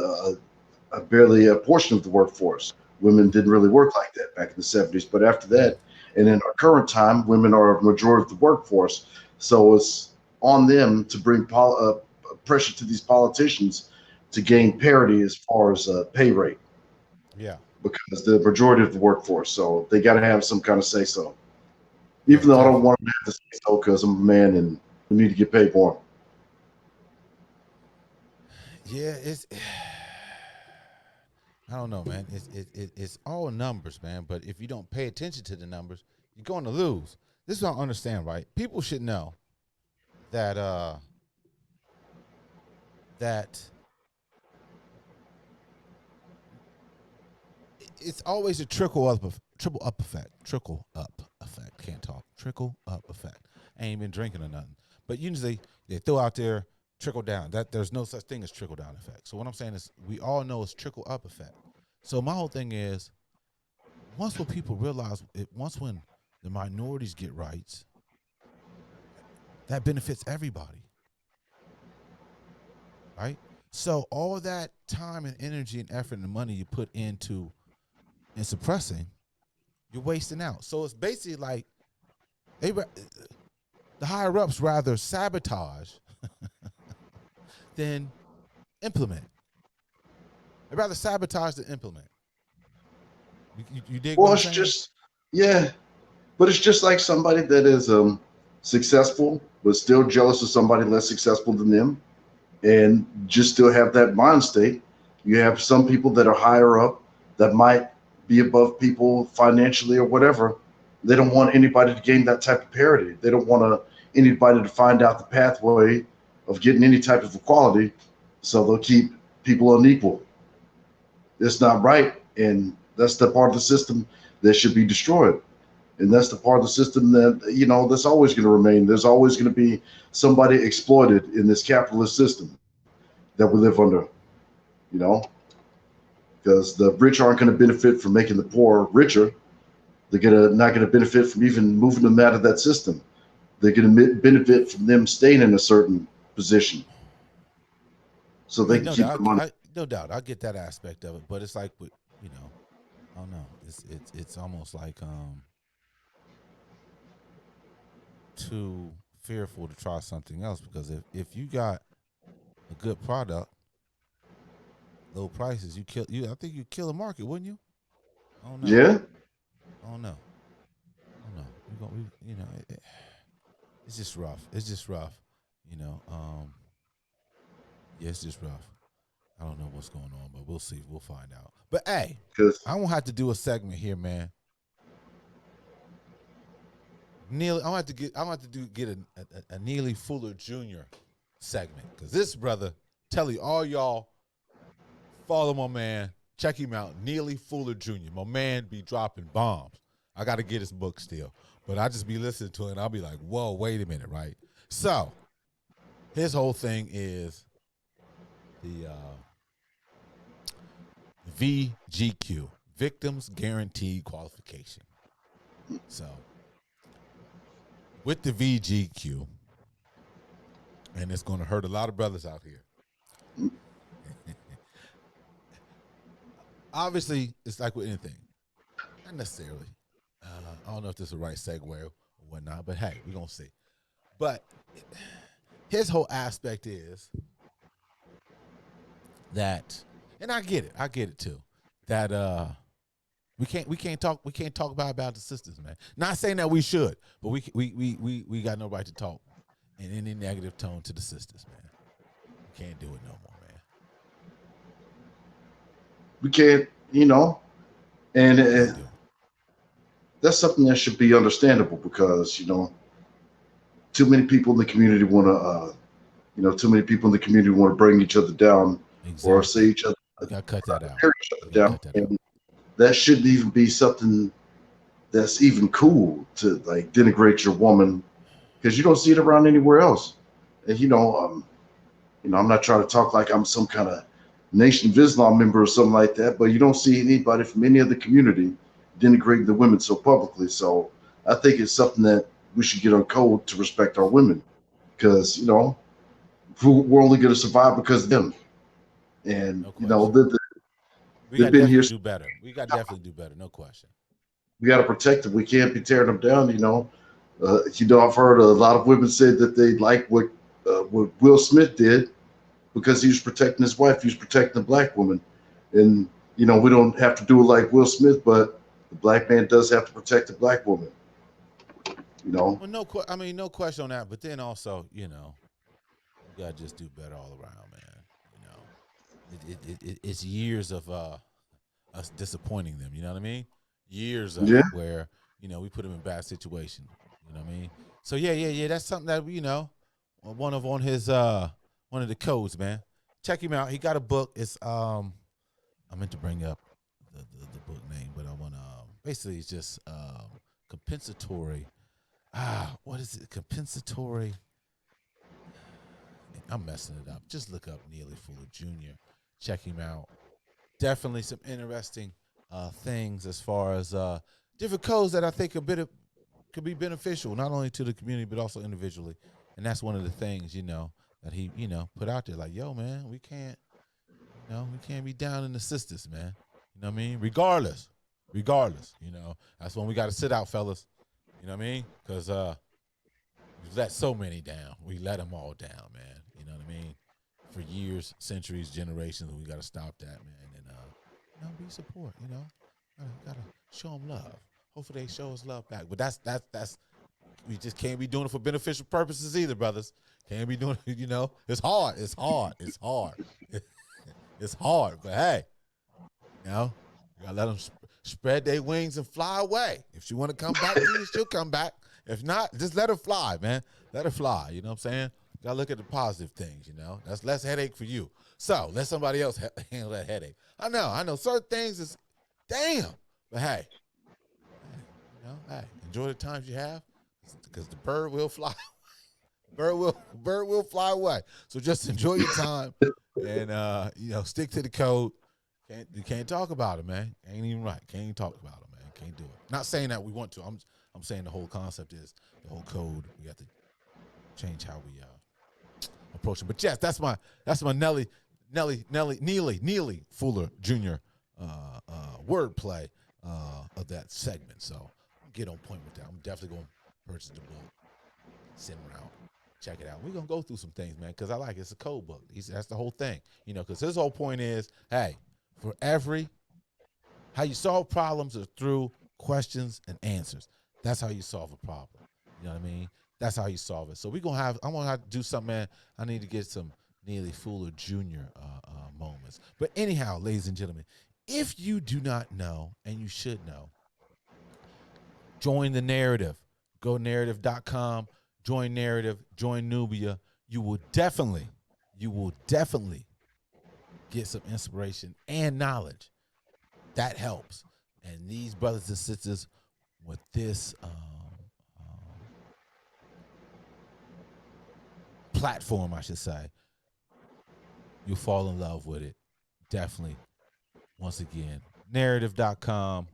barely a portion of the workforce. Women didn't really work like that back in the 70s, but after that, and in our current time, women are a majority of the workforce. So it's on them to bring pressure to these politicians to gain parity as far as pay rate. Yeah. Because the majority of the workforce, so they got to have some kind of say so. Even though I don't want them to have to say so, because I'm a man and we need to get paid more. Yeah, I don't know, man. It's all numbers, man. But if you don't pay attention to the numbers, you're going to lose. This is what I understand, right? People should know that that it's always a trickle up effect. Can't talk. Trickle up effect. I ain't been drinking or nothing. But usually they throw out there trickle down. That there's no such thing as trickle down effect. So what I'm saying is we all know it's trickle up effect. So my whole thing is once when people realize when the minorities get rights, that benefits everybody. Right? So all that time and energy and effort and money you put into suppressing, you're wasting out. So it's basically like the higher ups rather sabotage than implement. They'd rather sabotage than implement. You dig? Well, it's just but it's just like somebody that is successful but still jealous of somebody less successful than them, and just still have that mind state. You have some people that are higher up that might be above people financially or whatever. They don't want anybody to gain that type of parity. They don't want anybody to find out the pathway of getting any type of equality, so they'll keep people unequal. It's not right, and that's the part of the system that should be destroyed. And that's the part of the system that, that's always going to remain. There's always going to be somebody exploited in this capitalist system that we live under, because the rich aren't going to benefit from making the poor richer. They're not going to benefit from even moving them out of that system. They're going to benefit from them staying in a certain position, so they can keep the money. No doubt, I get that aspect of it, but it's like, I don't know. It's almost like too fearful to try something else, because if you got a good product, low prices, I think you kill the market, wouldn't you? I don't know. Yeah. I don't know. It's just rough. Yeah, it's just rough. I don't know what's going on, but we'll see. We'll find out. But hey, I won't have to do a segment here, man. Neely, I want to get a Neely Fuller Jr. segment, because this brother, tell you all y'all, follow my man, check him out, Neely Fuller Jr. My man be dropping bombs. I got to get his book still, but I just be listening to it and I'll be like, whoa, wait a minute, right? So his whole thing is the VGQ, Victims Guaranteed Qualification. So with the VGQ, and it's going to hurt a lot of brothers out here. Obviously, it's like with anything. Not necessarily. I don't know if this is the right segue or whatnot, but hey, we're going to see. But his whole aspect is that, and I get it too, that we can't talk about the sisters, man. Not saying that we should, but we got no right to talk in any negative tone to the sisters, man. We can't do it no more, man. We can't, and that's something that should be understandable, because too many people in the community want to bring each other down, exactly, or say each other. You gotta cut that out. And that shouldn't even be something that's even cool to like denigrate your woman, because you don't see it around anywhere else. And I'm not trying to talk like I'm some kind of Nation of Islam member or something like that, but you don't see anybody from any other community denigrating the women so publicly. So I think it's something that we should get on code to respect our women, because we're only going to survive because of them. And No you know question. We they've got to been here. definitely do better. We got to definitely do better. No question. We got to protect them. We can't be tearing them down. I've heard a lot of women say that they like what Will Smith did because he was protecting his wife. He was protecting the black woman, and we don't have to do it like Will Smith, but the black man does have to protect the black woman. Well, no question on that. But then also, you gotta just do better all around, man. It's years of us disappointing them. You know what I mean? Years of Yeah. where we put them in bad situation. You know what I mean? So yeah. That's something that one of the codes, man. Check him out. He got a book. It's I meant to bring up the book name, but I want to basically it's just compensatory. What is it? Compensatory. I'm messing it up. Just look up Neely Fuller Jr. Check him out. Definitely some interesting things as far as different codes that I think could be beneficial, not only to the community but also individually. And that's one of the things that he put out there. Like, yo, man, we can't be down in the sisters, man. You know what I mean? Regardless, that's when we got to sit out, fellas. You know what I mean? Because we've let so many down. We let them all down, man. You know what I mean? For years, centuries, generations, we got to stop that, man. And be support. Gotta show them love. Hopefully, they show us love back. But that's we just can't be doing it for beneficial purposes either, brothers. Can't be doing it. It's hard. It's hard. It's hard. But hey, you gotta let them spread their wings and fly away. If she want to come back to you, she'll come back. If not, just let her fly, man. Let her fly. You know what I'm saying? Gotta look at the positive things. That's less headache for you. So let somebody else handle that headache. I know. Certain things is damn, but hey, enjoy the times you have, because the bird will fly. Bird will fly away. So just enjoy your time and stick to the code. You can't talk about it, man. Ain't even right. Can't even talk about it, man. Can't do it. Not saying that we want to. I'm saying the whole concept is the whole code. We have to change how we approach it. But yes, that's my Neely Fuller Jr. Wordplay of that segment. So get on point with that. I'm definitely going to purchase the book, send it around, check it out. We're going to go through some things, man, because I like it. It's a code book. That's the whole thing, because his whole point is, hey, how you solve problems is through questions and answers. That's how you solve a problem. You know what I mean? That's how you solve it. So I'm going to have to do something, man. I need to get some Neely Fuller Jr. Moments. But anyhow, ladies and gentlemen, if you do not know, and you should know, join the narrative. Go narrative.com, join Narrative, join Nubia. You will definitely get some inspiration and knowledge. That helps. And these brothers and sisters with this platform, I should say, you'll fall in love with it. Definitely. Once again, narrative.com,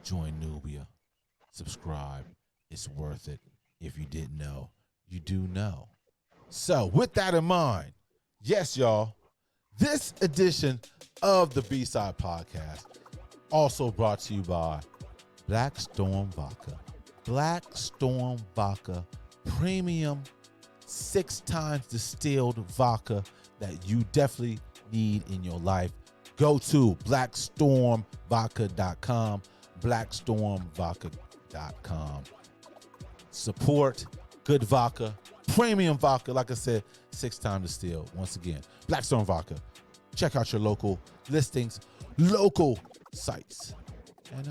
join Nubia, subscribe. It's worth it. If you didn't know, you do know. So with that in mind, yes, y'all, this edition of the B-Side Podcast also brought to you by Black Storm Vodka. Black Storm Vodka, premium 6 times distilled vodka that you definitely need in your life. Go to blackstormvodka.com, blackstormvodka.com. Support good vodka, premium vodka, like I said, 6 times distilled. Once again, Black Storm Vodka. Check out your local listings, local sites, and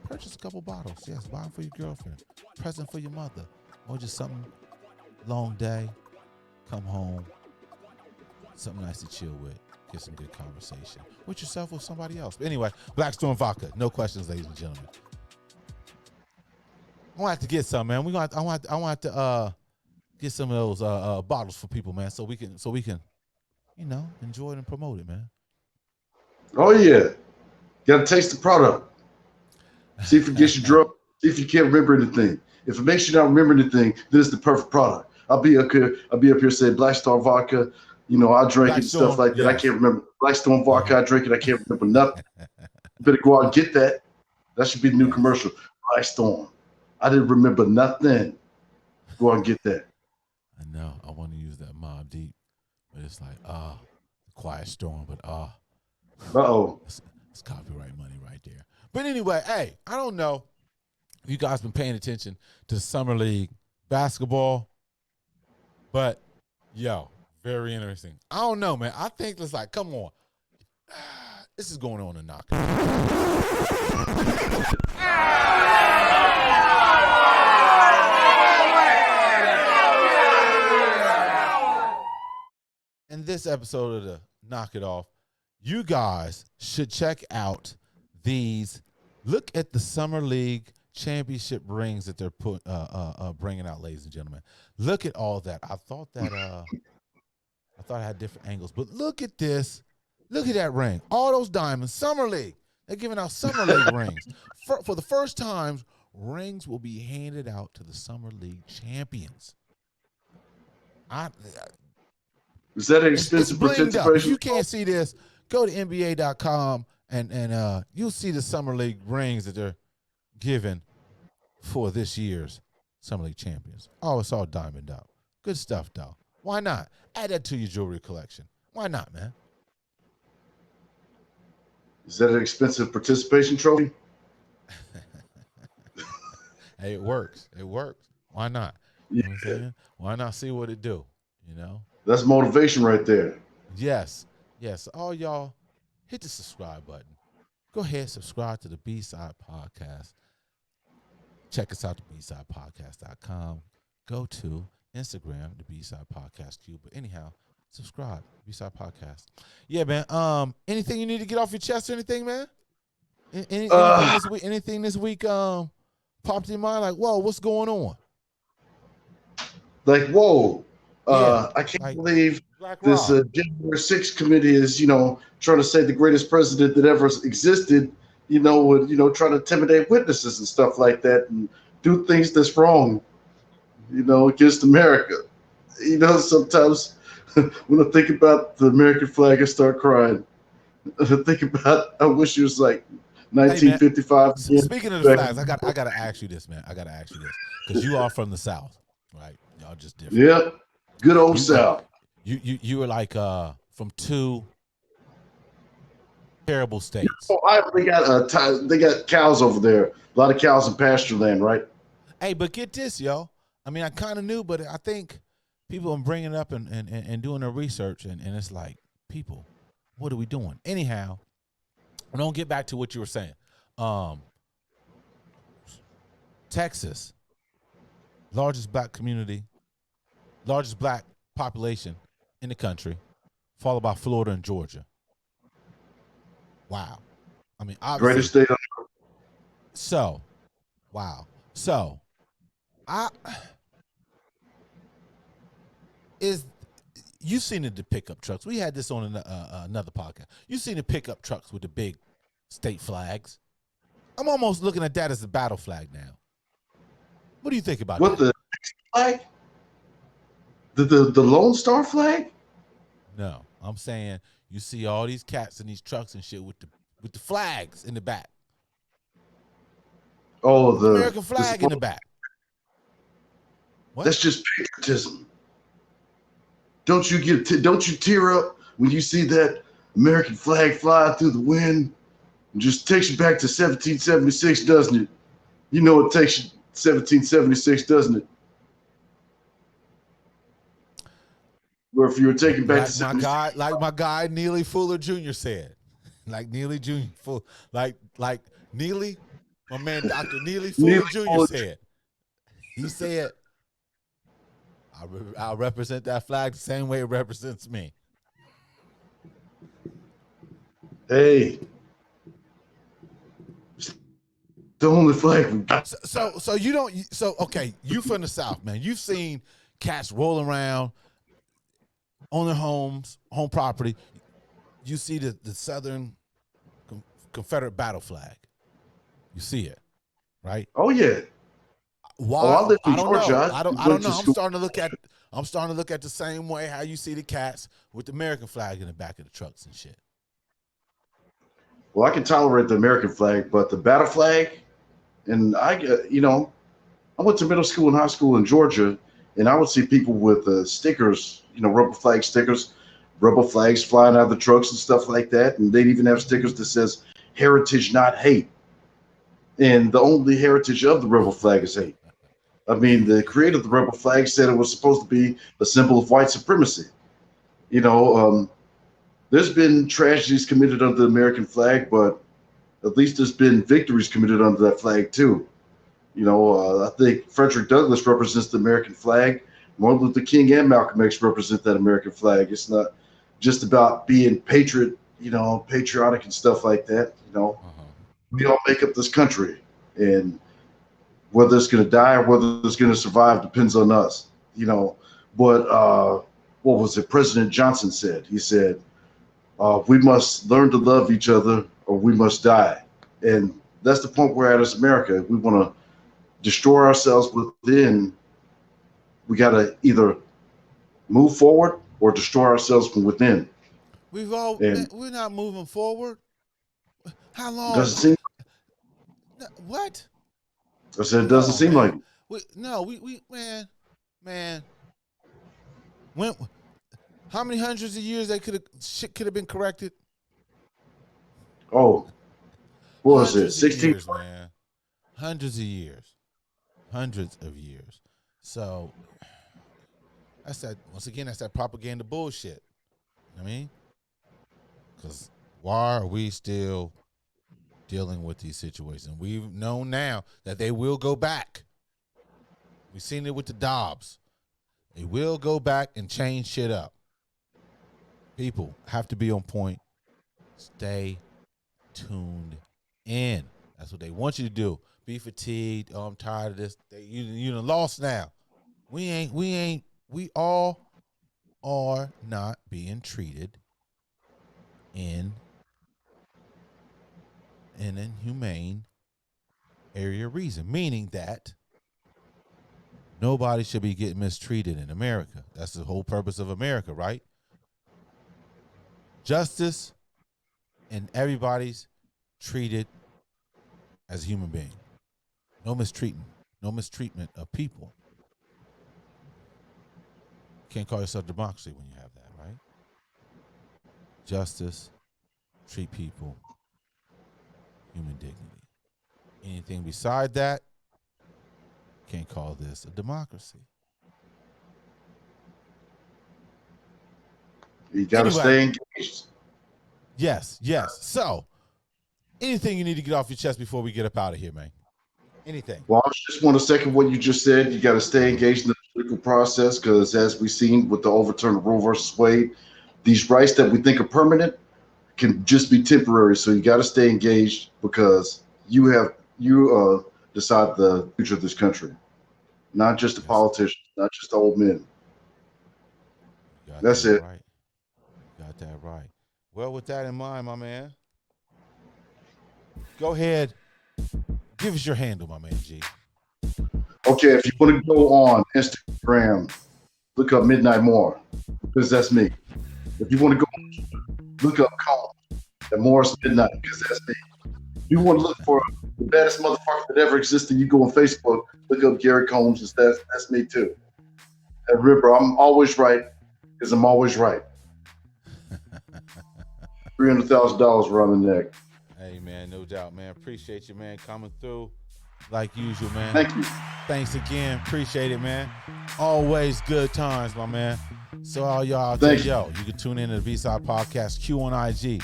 purchase a couple bottles. Yes, buy them for your girlfriend, present for your mother, or just something, long day, come home, something nice to chill with, get some good conversation with yourself or somebody else. But anyway, Black Storm Vodka, no questions, ladies and gentlemen. I'm gonna have to get some, man. I want to get some of those bottles for people, man, so we can enjoy it and promote it, man. Oh yeah, got to taste the product. See if it gets you drunk. See if you can't remember anything. If it makes you not remember anything, then it's the perfect product. I'll be up here saying Black Star vodka. I drink it and stuff like that. Yes. I can't remember Blackstone vodka. I drink it. I can't remember nothing. You better go out and get that. That should be the new commercial. Blackstone. I didn't remember nothing. Go out and get that. I know. I want to use that Mobb Deep, but it's like Quiet Storm. But uh-oh, it's copyright money right there. But anyway, hey, I don't know if you guys been paying attention to Summer League basketball, but very interesting. I don't know, man. I think it's like, come on. This is going on in Knock. In this episode of the Knock It Off, you guys should check out these. Look at the Summer League championship rings that they're bringing out, ladies and gentlemen. Look at all that. I thought I had different angles, but look at this. Look at that ring. All those diamonds. Summer League. They're giving out Summer League rings. For the first time, rings will be handed out to the Summer League champions. Is that an expensive participation? If you can't see this, go to NBA.com and you'll see the Summer League rings that they're giving for this year's Summer League champions. Oh, it's all diamond out. Good stuff, though. Why not? Add that to your jewelry collection. Why not, man? Is that an expensive participation trophy? Hey, it works. It works. Why not? You know what I'm saying? Why not see what it do? That's motivation right there. Yes. All y'all, hit the subscribe button. Go ahead, subscribe to the B-Side Podcast. Check us out at bsidepodcast.com. Go to Instagram, the B-Side Podcast Cube. But anyhow, subscribe, B-Side Podcast. Yeah, man. Anything you need to get off your chest or anything, man? Anything this week popped in your mind? Like, whoa, what's going on? Like, whoa. I can't believe this January 6th committee is, trying to say the greatest president that ever existed, would, try to intimidate witnesses and stuff like that and do things that's wrong, against America. Sometimes when I think about the American flag, I start crying. I wish it was like 1955. Hey, speaking of the flags, I got to ask you this, man. I got to ask you this because you are from the South, right? Y'all just different. Yep. Good old South. You were like from two terrible states. They got cows over there. A lot of cows in pasture land, right? Hey, but get this, yo. I mean, I kind of knew, but I think people are bringing it up and doing their research, and it's like, people, what are we doing? Anyhow, I don't get back to what you were saying. Texas, largest black community, largest black population in the country, followed by Florida and Georgia. Wow. I mean, obviously. Greatest state on earth. So, wow. So, you've seen the pickup trucks. We had this on another podcast. You've seen the pickup trucks with the big state flags. I'm almost looking at that as a battle flag now. What do you think about that? What, the flag? The Lone Star flag? No, I'm saying you see all these cats in these trucks and shit with the flags in the back. Oh, the American flag in the back. What? That's just patriotism. Don't you tear up when you see that American flag fly through the wind? It just takes you back to 1776, doesn't it? You know it takes you 1776, doesn't it? Where if you were taken back to my guy Neely Fuller Jr. said, like Neely Jr. like Neely, my man Dr. Neely Fuller Jr. said. He said, I'll represent that flag the same way it represents me. Hey, the only flag we got. So you don't. So okay, you from the South, man. You've seen cats roll around on their homes, home property, you see the Southern Confederate battle flag. You see it, right? Oh yeah. Why? Oh, I live in I don't Georgia. know. I don't went know. to school. I'm starting to look at the same way how you see the cats with the American flag in the back of the trucks and shit. Well, I can tolerate the American flag, but the battle flag, and I went to middle school and high school in Georgia, and I would see people with stickers, rubber flag stickers, rubber flags flying out of the trucks and stuff like that, and they'd even have stickers that says "Heritage, not hate." And the only heritage of the rebel flag is hate. I mean, the creator of the rebel flag said it was supposed to be a symbol of white supremacy. There's been tragedies committed under the American flag, but at least there's been victories committed under that flag too. I think Frederick Douglass represents the American flag. Martin Luther King and Malcolm X represent that American flag. It's not just about being patriotic and stuff like that. We all make up this country, and whether it's going to die or whether it's going to survive depends on us. But what was it? President Johnson said. He said, "We must learn to love each other, or we must die." And that's the point we're at as America. We want to destroy ourselves within. We got to either move forward or destroy ourselves from within. We're not moving forward. How long? Doesn't seem. What? I said it doesn't seem like. Man. When? How many hundreds of years shit could have been corrected? Oh, what was it? 16 years, man. Hundreds of years. So that's that propaganda bullshit. I mean, because why are we still dealing with these situations? We've known now that they will go back. We've seen it with the Dobbs. They will go back and change shit up. People have to be on point. Stay tuned in. That's what they want you to do. Be fatigued. Oh, I'm tired of this. You done lost now. We all are not being treated in an inhumane area of reason, meaning that nobody should be getting mistreated in America. That's the whole purpose of America, right? Justice, and everybody's treated as a human being. No mistreatment of people. You can't call yourself democracy when you have that, right? Justice, treat people, human dignity. Anything beside that, can't call this a democracy. You got to stay engaged. Yes. So, anything you need to get off your chest before we get up out of here, man? Anything? Well, I just want to second what you just said. You got to stay engaged in the political process because, as we've seen with the overturn of Roe versus Wade, these rights that we think are permanent can just be temporary. So you got to stay engaged because you decide the future of this country, not just the politicians, not just the old men. That's it. Right. Got that right. Well, with that in mind, my man, go ahead. Give us your handle, my man, G. Okay, if you want to go on Instagram, look up Midnight More, because that's me. If you want to go, look up Combs and Morris Midnight, because that's me. If you want to look for the baddest motherfucker that ever existed, you go on Facebook, look up Gary Combs, that's me too. And remember, I'm always right, because I'm always right. $300,000 around the neck. Hey, man, no doubt, man. Appreciate you, man, coming through like usual, man. Thank you. Thanks again. Appreciate it, man. Always good times, my man. So all y'all out there, you can tune in to the B-Side Podcast Q on IG.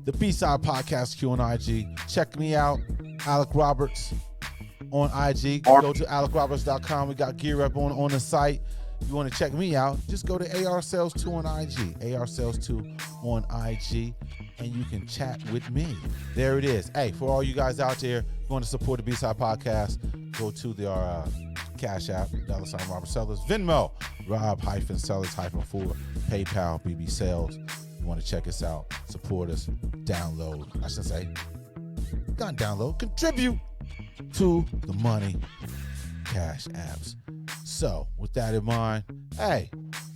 The B-Side Podcast Q on IG. Check me out, Alec Roberts on IG. Go to alecroberts.com. We got gear up on the site. If you want to check me out, just go to AR Sales 2 on IG. AR Sales 2 on IG. And you can chat with me. There it is. Hey, for all you guys out there who want to support the B-Side Podcast, go to our Cash App, $ Robert Sellers. Venmo, Rob-Sellers-4. PayPal, BB Sales. You want to check us out, support us, download. I should say, not download, contribute to the Money Cash Apps. So, with that in mind, hey,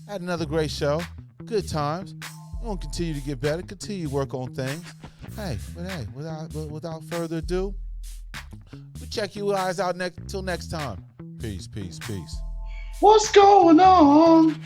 had another great show. Good times. We're going to continue to get better, continue to work on things. Hey, without further ado, we check you guys out till next time. Peace, peace, peace. What's going on?